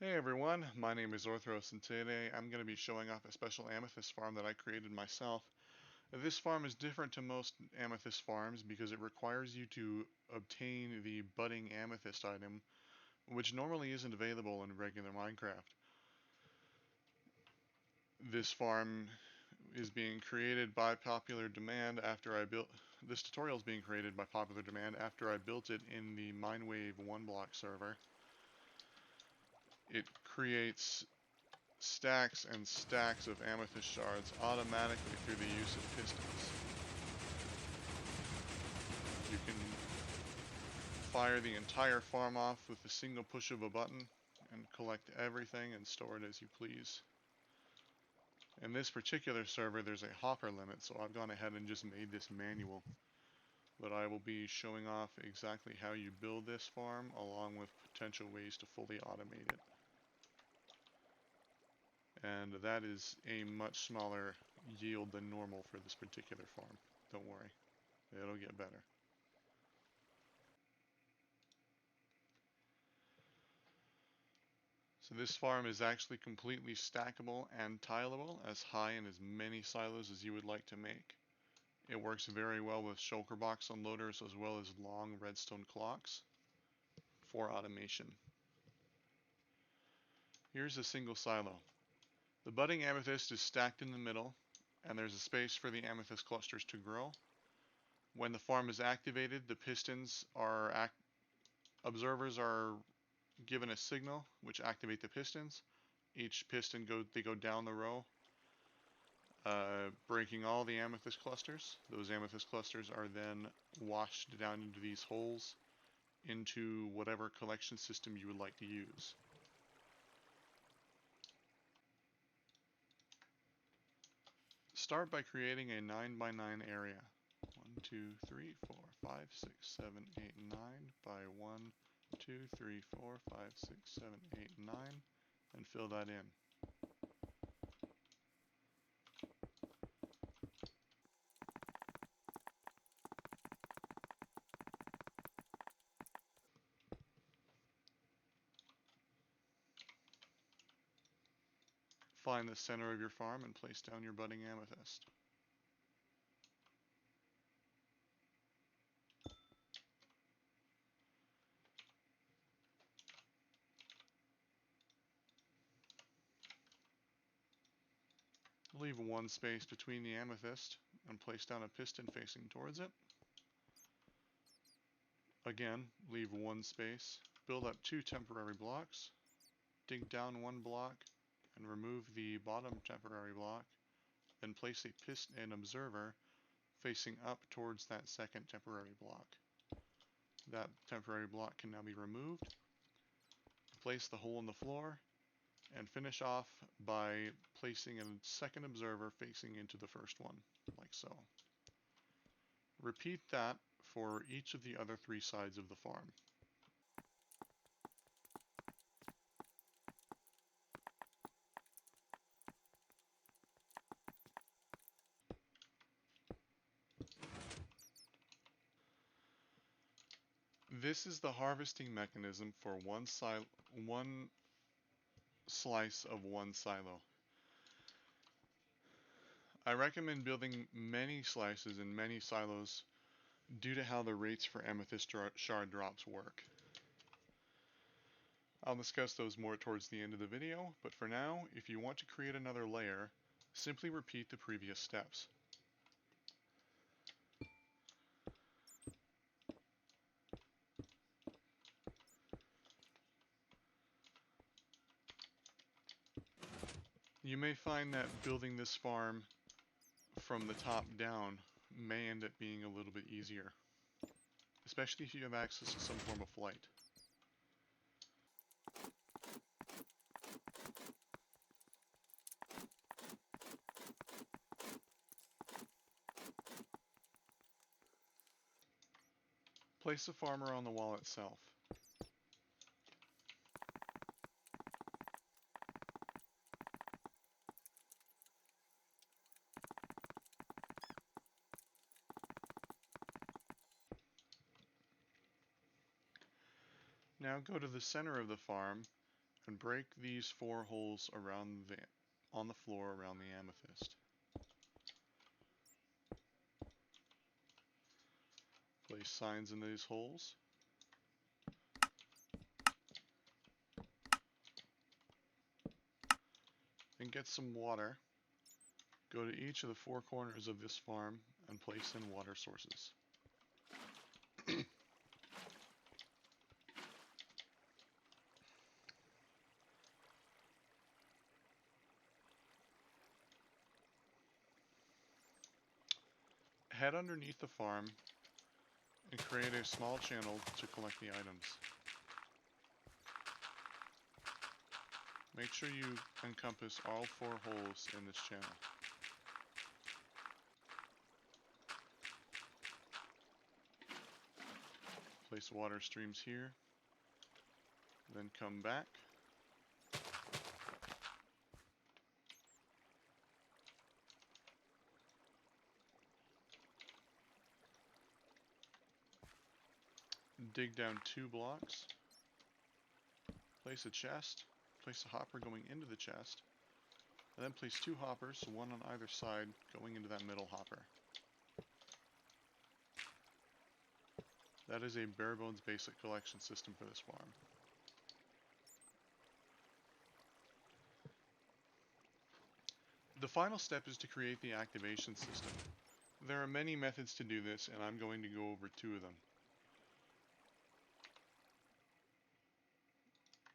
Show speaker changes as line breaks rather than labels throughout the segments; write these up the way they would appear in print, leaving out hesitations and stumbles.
Hey everyone, my name is Orthros and today I'm going to be showing off a special amethyst farm that I created myself. This farm is different to most amethyst farms because it requires you to obtain the Budding Amethyst item, which normally isn't available in regular Minecraft. This farm is being created by popular demand after I built this tutorial is being created by popular demand after I built it in the MineWave OneBlock server. It creates stacks and stacks of amethyst shards automatically through the use of pistons. You can fire the entire farm off with a single push of a button and collect everything and store it as you please. In this particular server there's a hopper limit, so I've gone ahead and just made this manual. But I will be showing off exactly how you build this farm along with potential ways to fully automate it. And that is a much smaller yield than normal for this particular farm. Don't worry, it'll get better. So this farm is actually completely stackable and tileable, as high in as many silos as you would like to make. It works very well with shulkerbox unloaders as well as long redstone clocks for automation. Here's a single silo. The budding amethyst is stacked in the middle, and there's a space for the amethyst clusters to grow. When the farm is activated, the pistons are observers are given a signal which activate the pistons. Each piston they go down the row, breaking all the amethyst clusters. Those amethyst clusters are then washed down into these holes into whatever collection system you would like to use. Start by creating a 9x9 area. 1, 2, 3, 4, 5, 6, 7, 8, 9 by 1, 2, 3, 4, 5, 6, 7, 8, 9, and fill that in. Find the center of your farm and place down your budding amethyst. Leave one space between the amethyst and place down a piston facing towards it. Again, leave one space. Build up 2 temporary blocks. Dig down 1 block and remove the bottom temporary block. Then place an observer facing up towards that second temporary block. That temporary block can now be removed. Place the hole in the floor and finish off by placing a second observer facing into the first one, like so. Repeat that for each of the other 3 sides of the farm. This is the harvesting mechanism for one slice of one silo. I recommend building many slices in many silos due to how the rates for amethyst shard drops work. I'll discuss those more towards the end of the video, but for now, if you want to create another layer, simply repeat the previous steps. You may find that building this farm from the top down may end up being a little bit easier, especially if you have access to some form of light. Place a farmer on the wall itself. Now go to the center of the farm and break these 4 holes on the floor around the amethyst. Place signs in these holes. And get some water. Go to each of the 4 corners of this farm and place in water sources. Head underneath the farm and create a small channel to collect the items. Make sure you encompass all 4 holes in this channel. Place water streams here, then come back. Dig down 2 blocks. Place a chest. Place a hopper going into the chest. And then place 2 hoppers, one on either side, going into that middle hopper. That is a bare bones basic collection system for this farm. The final step is to create the activation system. There are many methods to do this, and I'm going to go over 2 of them.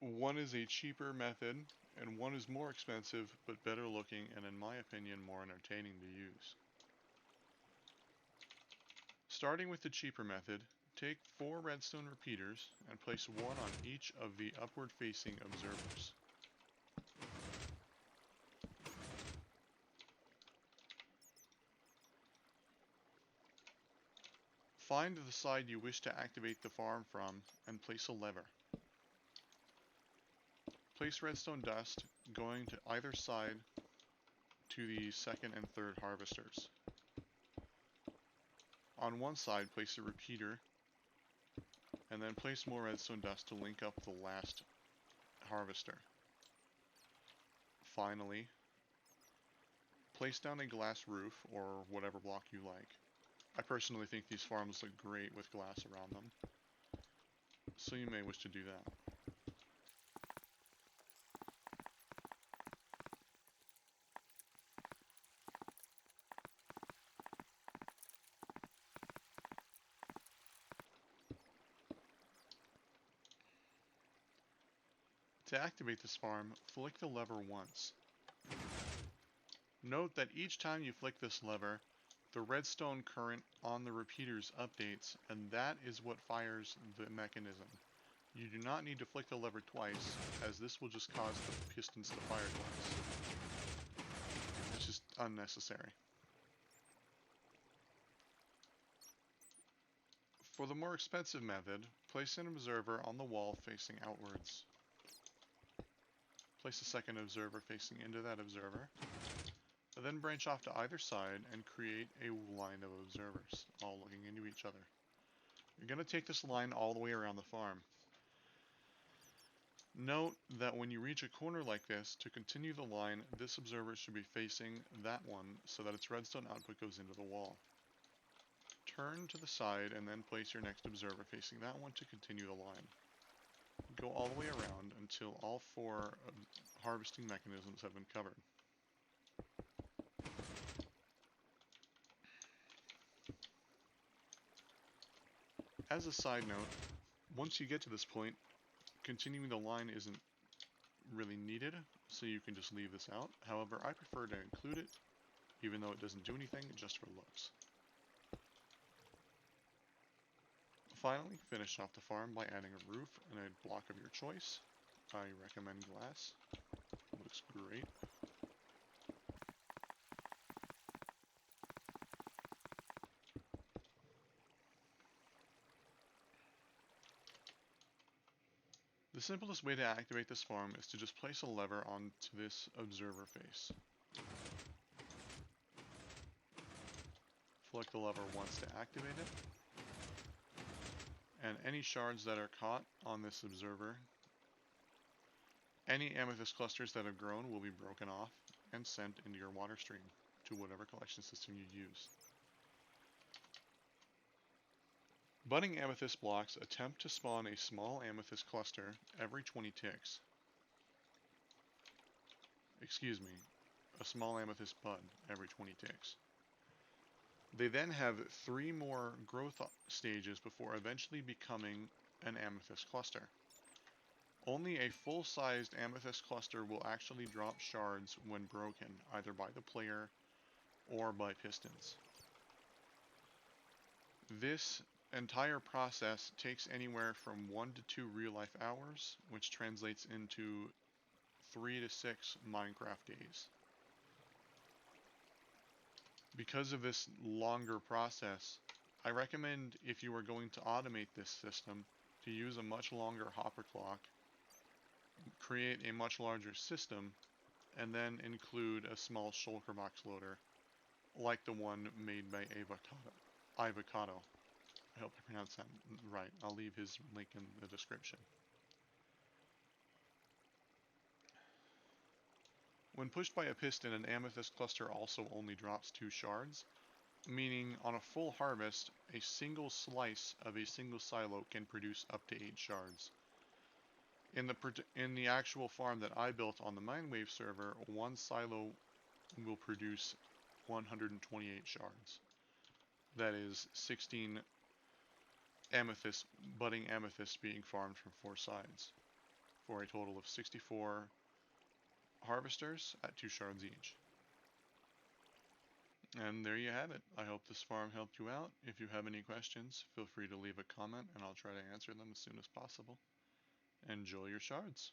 One is a cheaper method, and one is more expensive, but better looking, and in my opinion, more entertaining to use. Starting with the cheaper method, take 4 redstone repeaters and place 1 on each of the upward facing observers. Find the side you wish to activate the farm from and place a lever. Place redstone dust going to either side to the second and third harvesters. On one side, place a repeater, and then place more redstone dust to link up the last harvester. Finally, place down a glass roof, or whatever block you like. I personally think these farms look great with glass around them, so you may wish to do that. To activate this farm, flick the lever once. Note that each time you flick this lever, the redstone current on the repeaters updates, and that is what fires the mechanism. You do not need to flick the lever twice, as this will just cause the pistons to fire twice. It's just unnecessary. For the more expensive method, place an observer on the wall facing outwards. Place a second observer facing into that observer. Then branch off to either side and create a line of observers, all looking into each other. You're going to take this line all the way around the farm. Note that when you reach a corner like this, to continue the line, this observer should be facing that one so that its redstone output goes into the wall. Turn to the side and then place your next observer facing that one to continue the line. Go all the way around until all 4 harvesting mechanisms have been covered. As a side note, once you get to this point, continuing the line isn't really needed, so you can just leave this out. However, I prefer to include it, even though it doesn't do anything, just for looks. Finally, finish off the farm by adding a roof and a block of your choice. I recommend glass. Looks great. The simplest way to activate this farm is to just place a lever onto this observer face. Flick the lever once to activate it. And any shards that are caught on this observer Any amethyst clusters that have grown will be broken off and sent into your water stream to whatever collection system you use. Budding amethyst blocks attempt to spawn a small amethyst cluster every 20 ticks. Excuse me, a small amethyst bud every 20 ticks. They then have 3 more growth stages before eventually becoming an amethyst cluster. Only a full-sized amethyst cluster will actually drop shards when broken, either by the player or by pistons. This entire process takes anywhere from 1 to 2 real-life hours, which translates into 3 to 6 Minecraft days. Because of this longer process, I recommend, if you are going to automate this system, to use a much longer hopper clock, create a much larger system, and then include a small shulkerbox loader, like the one made by Avocado. I hope I pronounced that right. I'll leave his link in the description. When pushed by a piston, an amethyst cluster also only drops 2 shards, meaning on a full harvest, a single slice of a single silo can produce up to 8 shards. In the actual farm that I built on the MineWave server, one silo will produce 128 shards. That is 16 budding amethysts being farmed from 4 sides, for a total of 64 harvesters at 2 shards each. And there you have it. I hope this farm helped you out. If you have any questions, feel free to leave a comment and I'll try to answer them as soon as possible. Enjoy your shards.